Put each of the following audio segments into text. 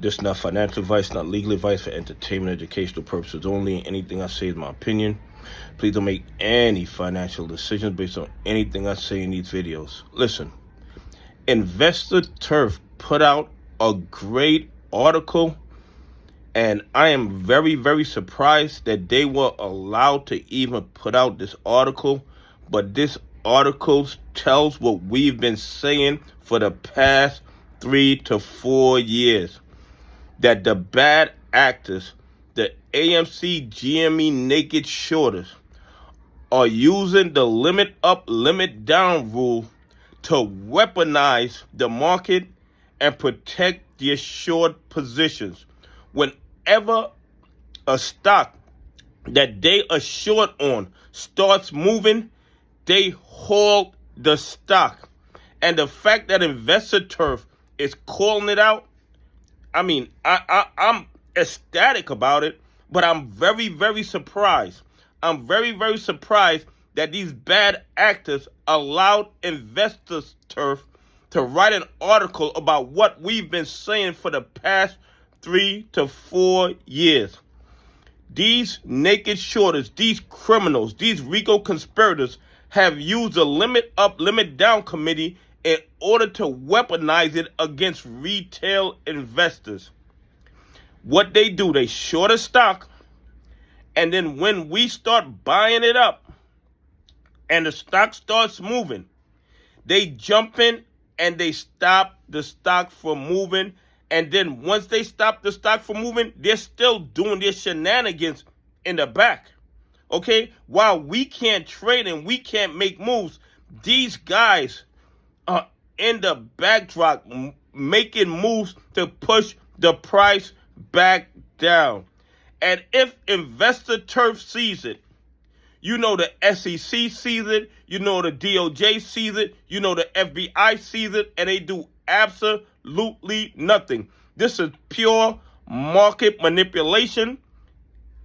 This is not financial advice, not legal advice, for entertainment, educational purposes only. Anything I say is my opinion. Please don't make any financial decisions based on anything I say in these videos. Listen, Investor Turf put out a great article, and I am very, very surprised that they were allowed to even put out this article. But this article tells what we've been saying for the past 3 to 4 years. That the bad actors, the AMC GME naked shorters, are using the limit up, limit down rule to weaponize the market and protect their short positions. Whenever a stock that they are short on starts moving, they halt the stock. And the fact that Investor Turf is calling it out, I mean, I'm ecstatic about it, but I'm very, very surprised. I'm very, very surprised that these bad actors allowed Investor Turf to write an article about what we've been saying for the past 3 to 4 years. These naked shorters, these criminals, these RICO conspirators have used the limit up, limit down committee in order to weaponize it against retail investors. What they do, they short a stock, and then when we start buying it up and the stock starts moving, they jump in and they stop the stock from moving. And then once they stop the stock from moving, they're still doing their shenanigans in the back. Okay? While we can't trade and we can't make moves, these guys are in the backdrop making moves to push the price back down. And if Investor Turf sees it, you know the SEC sees it, you know the DOJ sees it, you know the FBI sees it, and they do absolutely nothing. This is pure market manipulation,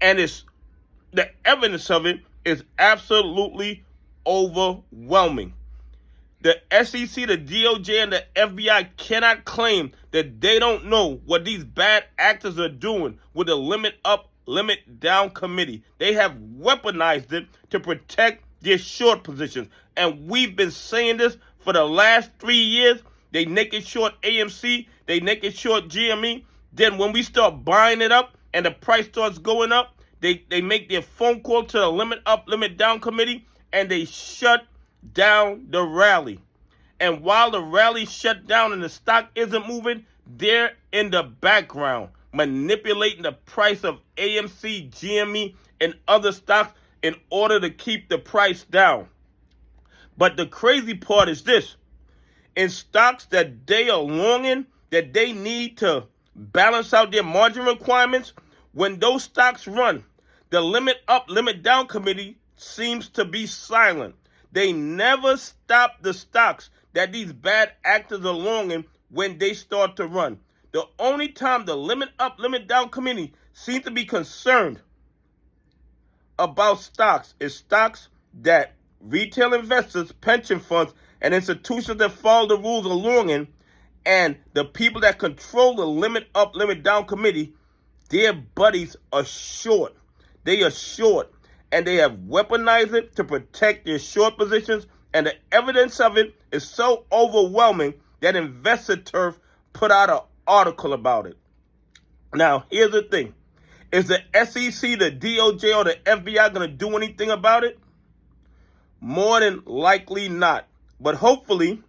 and the evidence of it is absolutely overwhelming. The SEC, the DOJ, and the FBI cannot claim that they don't know what these bad actors are doing with the limit up, limit down committee. They have weaponized it to protect their short positions. And we've been saying this for the last 3 years. They naked short AMC, they naked short GME. Then when we start buying it up and the price starts going up, they make their phone call to the limit up, limit down committee, and they shut down the rally. And while the rally shut down and the stock isn't moving, they're in the background manipulating the price of AMC, GME, and other stocks in order to keep the price down. But the crazy part is this: in stocks that they are longing, that they need to balance out their margin requirements, when those stocks run, the limit up, limit down committee seems to be silent. They never stop the stocks that these bad actors are longing when they start to run. The only time the limit up, limit down committee seems to be concerned about stocks is stocks that retail investors, pension funds, and institutions that follow the rules are longing, and the people that control the limit up, limit down committee, their buddies are short. They are short, and they have weaponized it to protect their short positions, and the evidence of it is so overwhelming that Investor Turf put out an article about it. Now, here's the thing. Is the SEC, the DOJ, or the FBI going to do anything about it? More than likely not. But hopefully,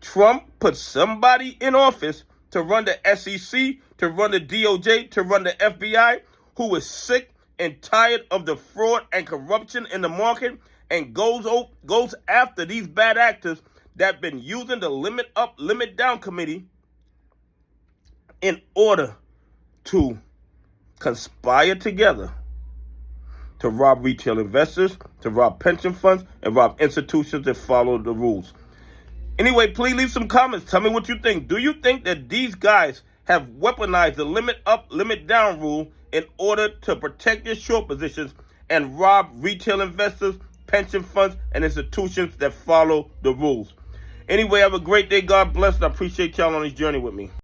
Trump puts somebody in office to run the SEC, to run the DOJ, to run the FBI, who is sick and tired of the fraud and corruption in the market, and goes after these bad actors that have been using the limit up, limit down committee in order to conspire together to rob retail investors, to rob pension funds, and rob institutions that follow the rules. Anyway, please leave some comments. Tell me what you think. Do you think that these guys have weaponized the limit up, limit down rule in order to protect their short positions and rob retail investors, pension funds, and institutions that follow the rules? Anyway, have a great day. God bless, and I appreciate y'all on this journey with me.